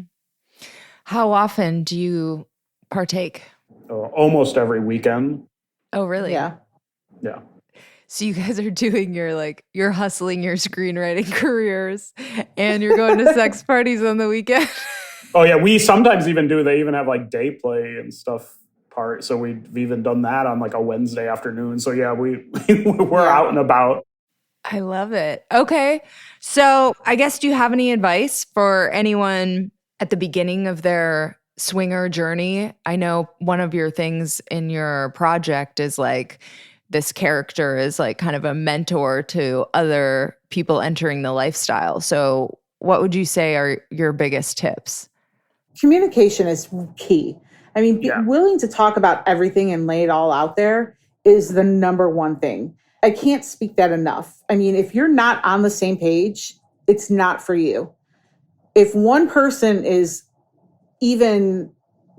How often do you partake? Almost every weekend. Oh, really? Yeah. Yeah. So you guys are doing you're hustling your screenwriting careers and you're going to sex parties on the weekend. Oh yeah, we sometimes even do. They even have like day play and stuff. So we've even done that on like a Wednesday afternoon. So yeah, we're out and about. I love it. Okay. So I guess, do you have any advice for anyone at the beginning of their swinger journey? I know one of your things in your project is like this character is like kind of a mentor to other people entering the lifestyle. So what would you say are your biggest tips? Communication is key. I mean, being willing to talk about everything and lay it all out there is the number one thing. I can't speak that enough. I mean, if you're not on the same page, it's not for you. If one person is even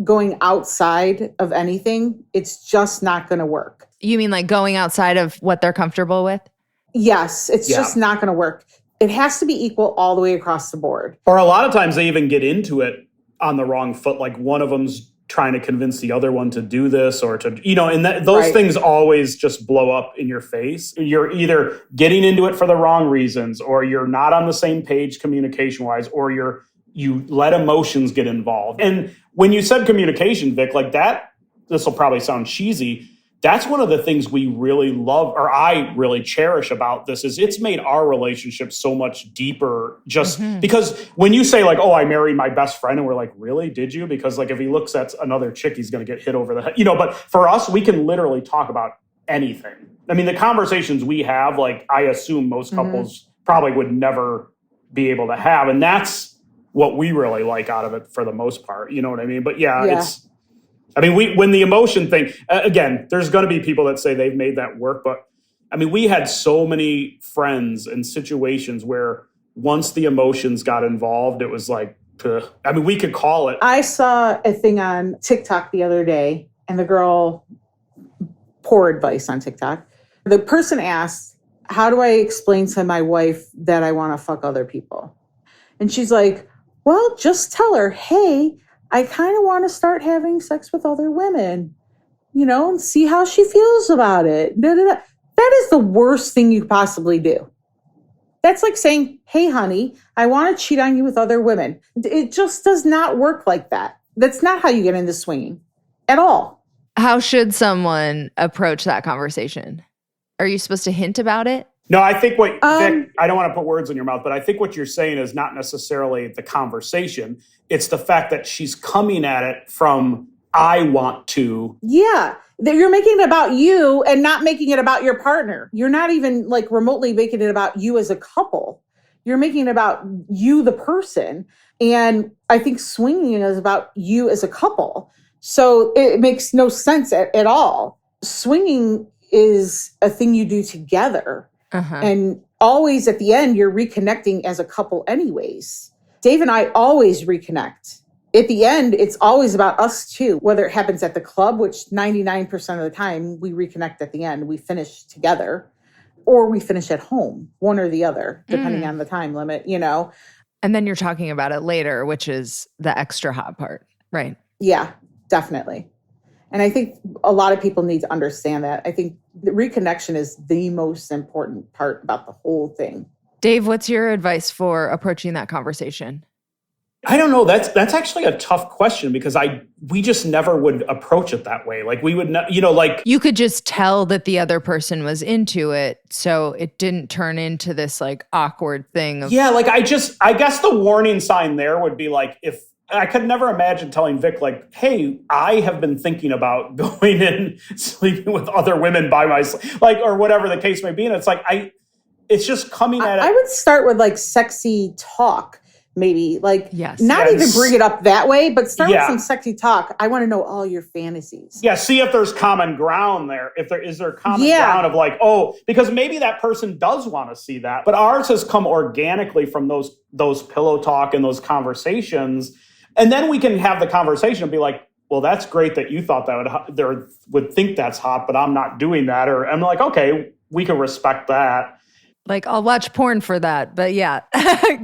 going outside of anything, it's just not going to work. You mean like going outside of what they're comfortable with? Yes, it's just not going to work. It has to be equal all the way across the board. Or a lot of times they even get into it on the wrong foot. Like one of them's trying to convince the other one to do this or to, and those things always just blow up in your face. You're either getting into it for the wrong reasons or you're not on the same page communication wise, or you let emotions get involved. And when you said communication, Vic, like that, this will probably sound cheesy. That's one of the things we really love, or I really cherish about this, is it's made our relationship so much deeper just because when you say like, oh, I married my best friend, and we're like, really? Did you? Because like if he looks at another chick, he's going to get hit over the head, but for us, we can literally talk about anything. I mean, the conversations we have, like I assume most couples probably would never be able to have. And that's what we really like out of it for the most part. You know what I mean? But it's, I mean, when the emotion thing, again, there's going to be people that say they've made that work. But I mean, we had so many friends and situations where once the emotions got involved, it was like, I mean, we could call it. I saw a thing on TikTok the other day, and the girl, poor advice on TikTok. The person asked, how do I explain to my wife that I want to fuck other people? And she's like, well, just tell her, hey, I kind of want to start having sex with other women, and see how she feels about it. That is the worst thing you could possibly do. That's like saying, hey, honey, I want to cheat on you with other women. It just does not work like that. That's not how you get into swinging at all. How should someone approach that conversation? Are you supposed to hint about it? No, I think Vic, I don't want to put words in your mouth, but I think what you're saying is not necessarily the conversation. It's the fact that she's coming at it from, I want to. Yeah. You're making it about you and not making it about your partner. You're not even like remotely making it about you as a couple. You're making it about you, the person. And I think swinging is about you as a couple. So it makes no sense at all. Swinging is a thing you do together. And always at the end, you're reconnecting as a couple anyways. Dave and I always reconnect at the end, it's always about us too, whether it happens at the club, which 99% of the time we reconnect at the end, we finish together, or we finish at home, one or the other, depending on the time limit, you know? And then you're talking about it later, which is the extra hot part, right? Yeah, definitely. And I think a lot of people need to understand that. I think the reconnection is the most important part about the whole thing. Dave, what's your advice for approaching that conversation? I don't know. That's actually a tough question because we just never would approach it that way. Like we would not, like you could just tell that the other person was into it, so it didn't turn into this like awkward thing. Yeah, like I guess the warning sign there would be like if I could never imagine telling Vic like, "Hey, I have been thinking about going and sleeping with other women by myself," like or whatever the case may be. And it's like it's just coming at it. I would start with like sexy talk. Maybe like yes. not even bring it up that way, but start with some sexy talk. I want to know all your fantasies. Yeah, see if there's common ground there. If there is common ground of like, oh, because maybe that person does want to see that. But ours has come organically from those pillow talk and those conversations. And then we can have the conversation and be like, well, that's great that you thought that would think that's hot, but I'm not doing that. Or I'm like, okay, we can respect that. Like, I'll watch porn for that. But yeah,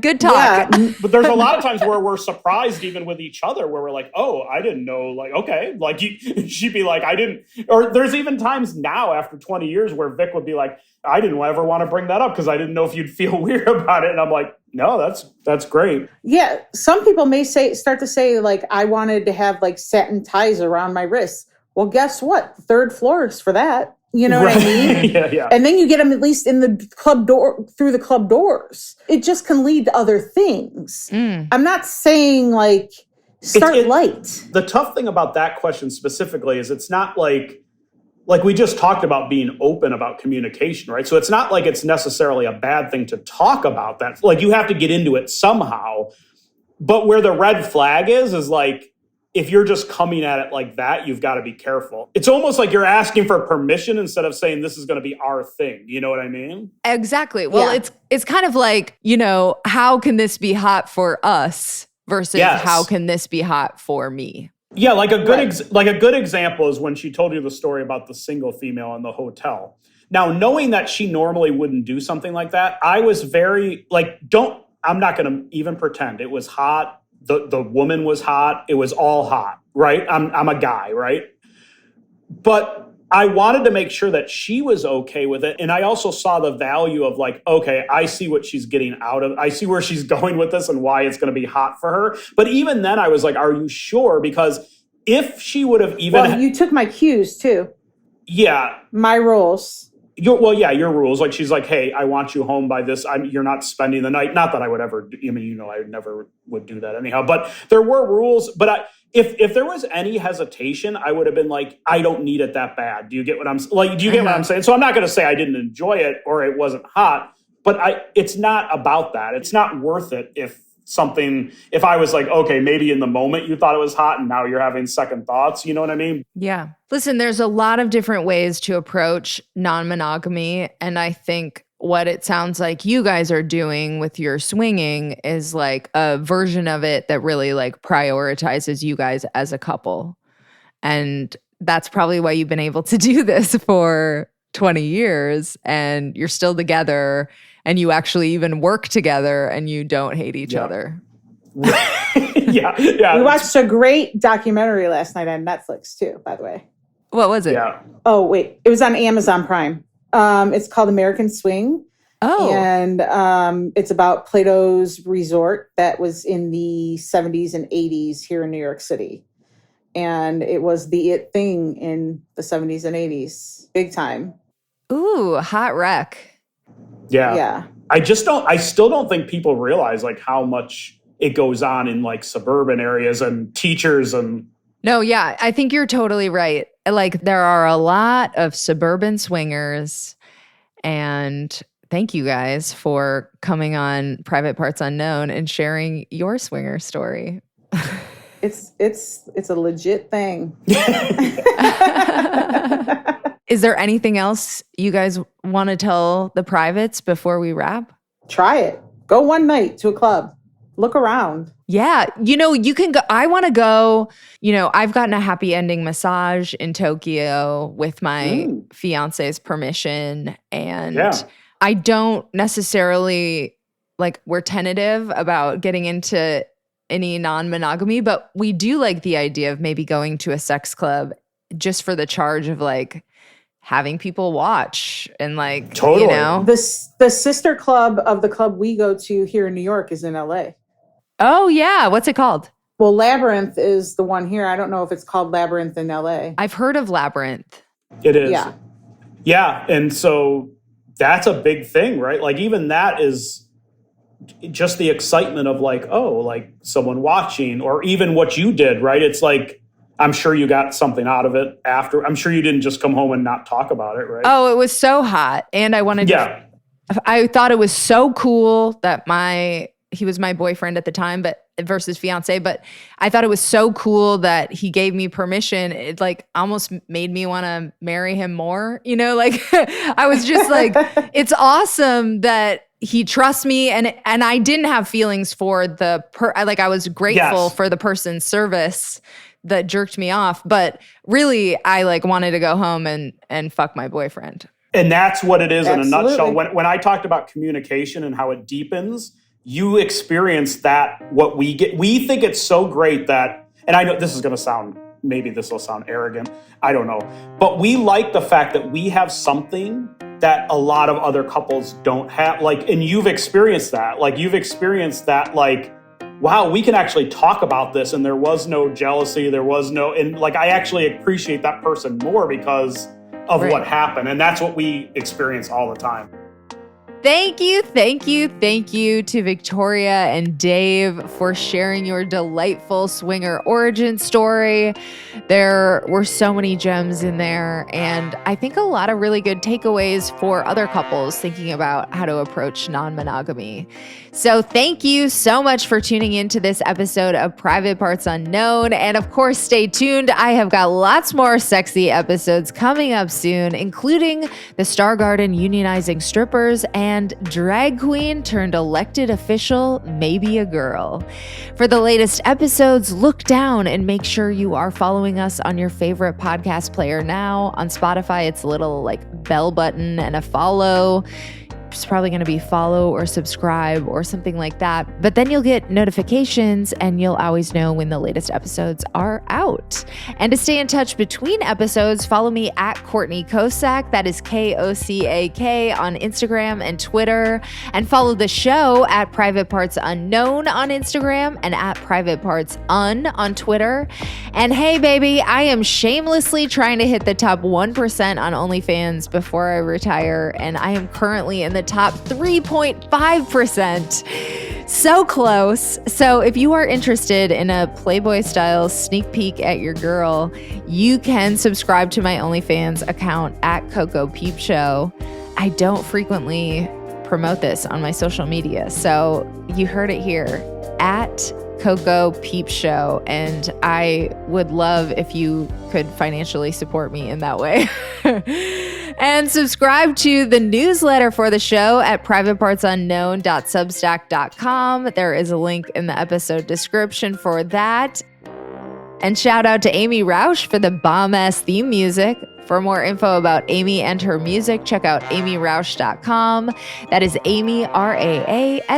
good talk. Yeah. But there's a lot of times where we're surprised even with each other where we're like, oh, I didn't know. Like, okay. Like she'd be like, I didn't. Or there's even times now after 20 years where Vic would be like, I didn't ever want to bring that up because I didn't know if you'd feel weird about it. And I'm like, no, that's great. Yeah. Some people may start to say like, I wanted to have like satin ties around my wrists. Well, guess what? Third floor is for that. You know what I mean? Yeah. And then you get them at least in the club door, through the club doors. It just can lead to other things. I'm not saying like start light. The tough thing about that question specifically is it's not like we just talked about being open about communication, right? So it's not like it's necessarily a bad thing to talk about that. Like you have to get into it somehow. But where the red flag is like, if you're just coming at it like that, you've got to be careful. It's almost like you're asking for permission instead of saying this is going to be our thing. You know what I mean? Exactly. Well, it's kind of like, how can this be hot for us versus how can this be hot for me? Yeah, like a good example is when she told you the story about the single female in the hotel. Now, knowing that she normally wouldn't do something like that, I was very like, I'm not going to even pretend it was hot. The woman was hot. It was all hot, right? I'm a guy, right? But I wanted to make sure that she was okay with it. And I also saw the value of like, okay, I see what she's getting out of. I see where she's going with this and why it's going to be hot for her. But even then I was like, are you sure? Because if she would have even... Well, you took my cues too. Yeah. My rules. Your rules. Like she's like, hey, I want you home by this. You're not spending the night. Not that I would ever. I never would do that anyhow. But there were rules. But if there was any hesitation, I would have been like, I don't need it that bad. Do you get what I'm like? Do you get what I'm saying? So I'm not going to say I didn't enjoy it or it wasn't hot. But it's not about that. It's not worth it if I was like, okay, maybe in the moment you thought it was hot and now you're having second thoughts, you know what I mean? Yeah. Listen, there's a lot of different ways to approach non-monogamy. And I think what it sounds like you guys are doing with your swinging is like a version of it that really like prioritizes you guys as a couple. And that's probably why you've been able to do this for 20 years and you're still together and you actually even work together and you don't hate each other. Yeah. We watched a great documentary last night on Netflix too, by the way. What was it? Yeah. Oh, wait. It was on Amazon Prime. It's called American Swing. Oh. And it's about Plato's Resort that was in the 70s and 80s here in New York City. And it was the it thing in the 70s and 80s. Big time. Ooh, hot wreck. Yeah. I still don't think people realize like how much it goes on in like suburban areas and teachers and. No, yeah, I think you're totally right. Like there are a lot of suburban swingers and thank you guys for coming on Private Parts Unknown and sharing your swinger story. It's a legit thing. Is there anything else you guys want to tell the privates before we wrap? Try it. Go one night to a club. Look around. Yeah. You can go. I want to go. I've gotten a happy ending massage in Tokyo with my fiance's permission. And I don't necessarily we're tentative about getting into any non-monogamy, but we do like the idea of maybe going to a sex club just for the charge of having people watch and totally. The sister club of the club we go to here in New York is in LA. Oh yeah. What's it called? Well, Labyrinth is the one here. I don't know if it's called Labyrinth in LA. I've heard of Labyrinth. It is. Yeah. Yeah. And so that's a big thing, right? Even that is just the excitement of someone watching, or even what you did, right? It's I'm sure you got something out of it after. I'm sure you didn't just come home and not talk about it, right? Oh, it was so hot. And I wanted to, I thought it was so cool that he was my boyfriend at the time, but versus fiance, but I thought it was so cool that he gave me permission. It almost made me want to marry him more, I was just it's awesome that he trusts me, and I didn't have feelings for I was grateful for the person's service that jerked me off, but really I wanted to go home and fuck my boyfriend. And that's what it is. Absolutely. In a nutshell. When I talked about communication and how it deepens, you experience that. What we get, we think it's so great that, and I know this is going to sound, maybe this will sound arrogant, I don't know, but we like the fact that we have something that a lot of other couples don't have. And you've experienced that. You've experienced that. Wow, we can actually talk about this, and there was no jealousy. There was no, and I actually appreciate that person more because of what happened, and that's what we experience all the time. Thank you to Victoria and Dave for sharing your delightful swinger origin story. There were so many gems in there, and I think a lot of really good takeaways for other couples thinking about how to approach non-monogamy. So thank you so much for tuning into this episode of Private Parts Unknown. And of course, stay tuned. I have got lots more sexy episodes coming up soon, including the Star Garden unionizing strippers and drag queen turned elected official, maybe a girl. For the latest episodes, look down and make sure you are following us on your favorite podcast player now. On Spotify, it's a little bell button and a follow. It's probably going to be follow or subscribe or something like that. But then you'll get notifications and you'll always know when the latest episodes are out. And to stay in touch between episodes, follow me at Courtney Kocak. That is Kocak on Instagram and Twitter. And follow the show at Private Parts Unknown on Instagram and at Private Parts Un on Twitter. And hey, baby, I am shamelessly trying to hit the top 1% on OnlyFans before I retire. And I am currently in the top 3.5%. So close. So if you are interested in a Playboy style sneak peek at your girl, you can subscribe to my OnlyFans account at Coco Peep Show. I don't frequently promote this on my social media, so you heard it here, at Coco Peep Show, and I would love if you could financially support me in that way. And subscribe to the newsletter for the show at privatepartsunknown.substack.com. There is a link in the episode description for that. And shout out to Amy Rausch for the bomb-ass theme music. For more info about Amy and her music, check out amyrausch.com. That is Amy, RAASCH.com.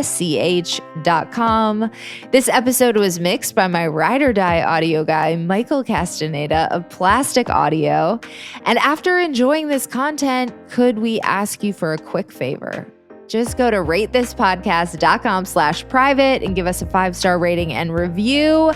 This episode was mixed by my ride or die audio guy, Michael Castaneda of Plastic Audio. And after enjoying this content, could we ask you for a quick favor? Just go to ratethispodcast.com/private and give us a 5-star rating and review.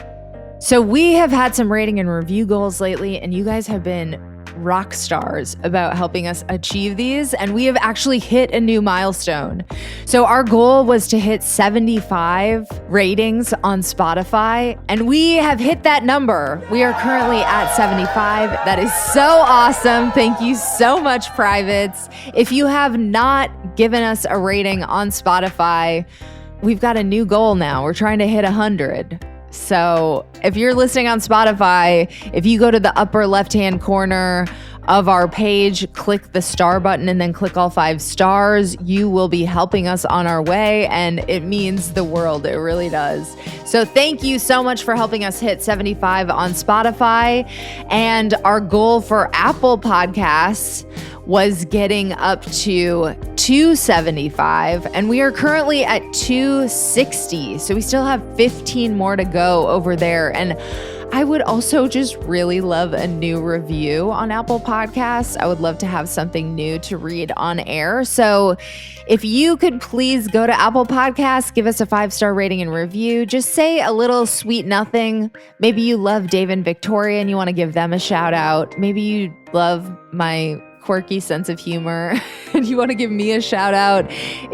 So we have had some rating and review goals lately, and you guys have been rock stars about helping us achieve these, and we have actually hit a new milestone. So our goal was to hit 75 ratings on Spotify, and we have hit that number. We are currently at 75. That is so awesome. Thank you so much, Privates. If you have not given us a rating on Spotify, we've got a new goal now. We're trying to hit 100. So if you're listening on Spotify, if you go to the upper left-hand corner of our page, click the star button and then click all 5 stars. You will be helping us on our way, and it means the world. It really does. So thank you so much for helping us hit 75 on Spotify. And our goal for Apple Podcasts was getting up to 275, and we are currently at 260. So we still have 15 more to go over there. And I would also just really love a new review on Apple Podcasts. I would love to have something new to read on air. So if you could please go to Apple Podcasts, give us a 5-star rating and review. Just say a little sweet nothing. Maybe you love Dave and Victoria and you want to give them a shout out. Maybe you love my quirky sense of humor and you want to give me a shout out.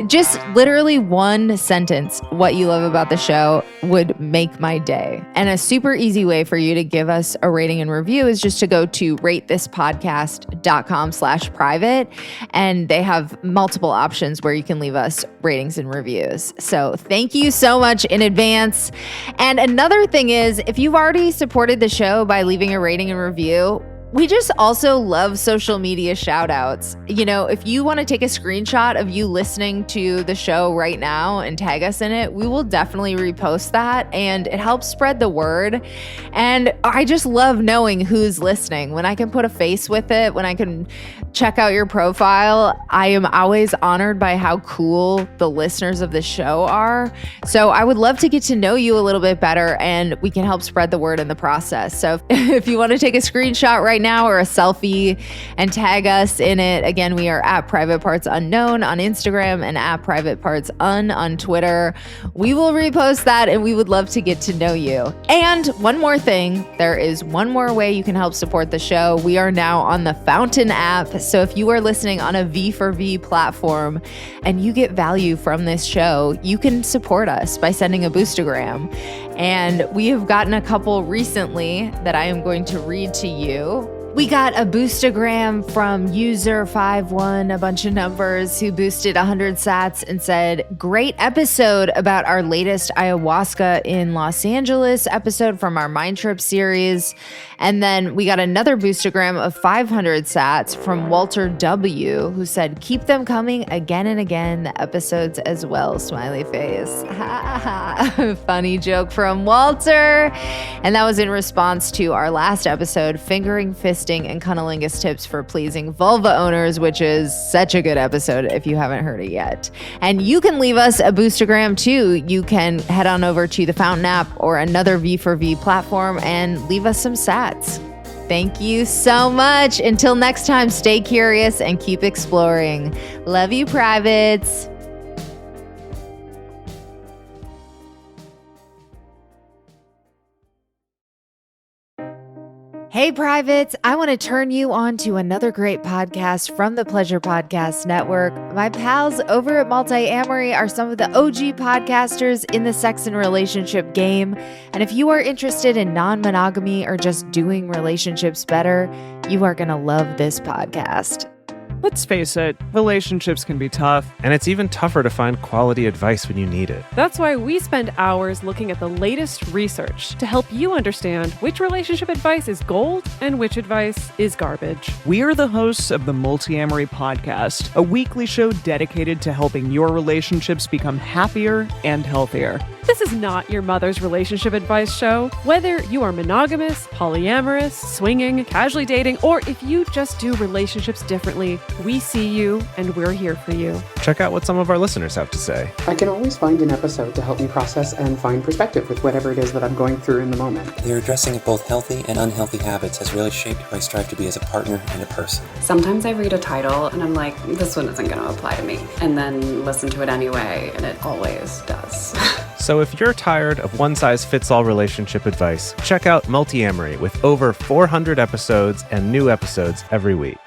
Just literally one sentence, what you love about the show, would make my day. And a super easy way for you to give us a rating and review is just to go to ratethispodcast.com/private. And they have multiple options where you can leave us ratings and reviews. So thank you so much in advance. And another thing is, if you've already supported the show by leaving a rating and review, we just also love social media shout outs. You know, if you want to take a screenshot of you listening to the show right now and tag us in it, we will definitely repost that, and it helps spread the word. And I just love knowing who's listening. When I can put a face with it, when I can check out your profile, I am always honored by how cool the listeners of the show are. So I would love to get to know you a little bit better, and we can help spread the word in the process. So if you want to take a screenshot right now or a selfie and tag us in it, again, we are at Private Parts Unknown on Instagram and at Private Parts on Twitter. We will repost that, and we would love to get to know you. And one more thing, there is one more way you can help support the show. We are now on the Fountain app. So if you are listening on a V4V platform and you get value from this show, you can support us by sending a boostagram. And we have gotten a couple recently that I am going to read to you. We got a boostagram from user51, a bunch of numbers, who boosted 100 sats and said, "Great episode about our latest ayahuasca in Los Angeles episode from our Mind Trip series." And then we got another boostagram of 500 sats from Walter W, who said, "Keep them coming again and again, the episodes as well, smiley face." Funny joke from Walter. And that was in response to our last episode, Fingering, Fisting, and Cunnilingus Tips for Pleasing Vulva Owners, which is such a good episode if you haven't heard it yet. And you can leave us a boostagram too. You can head on over to the Fountain app or another V4V platform and leave us some sats. Thank you so much. Until next time, stay curious and keep exploring. Love you, privates. Hey, privates, I want to turn you on to another great podcast from the Pleasure Podcast Network. My pals over at Multi-Amory are some of the OG podcasters in the sex and relationship game. And if you are interested in non-monogamy or just doing relationships better, you are going to love this podcast. Let's face it, relationships can be tough. And it's even tougher to find quality advice when you need it. That's why we spend hours looking at the latest research to help you understand which relationship advice is gold and which advice is garbage. We are the hosts of the Multi-Amory Podcast, a weekly show dedicated to helping your relationships become happier and healthier. This is not your mother's relationship advice show. Whether you are monogamous, polyamorous, swinging, casually dating, or if you just do relationships differently, we see you and we're here for you. Check out what some of our listeners have to say. I can always find an episode to help me process and find perspective with whatever it is that I'm going through in the moment. Their addressing of both healthy and unhealthy habits has really shaped who I strive to be as a partner and a person. Sometimes I read a title and I'm like, this one isn't going to apply to me. And then listen to it anyway, and it always does. So if you're tired of one-size-fits-all relationship advice, check out Multi-Amory with over 400 episodes and new episodes every week.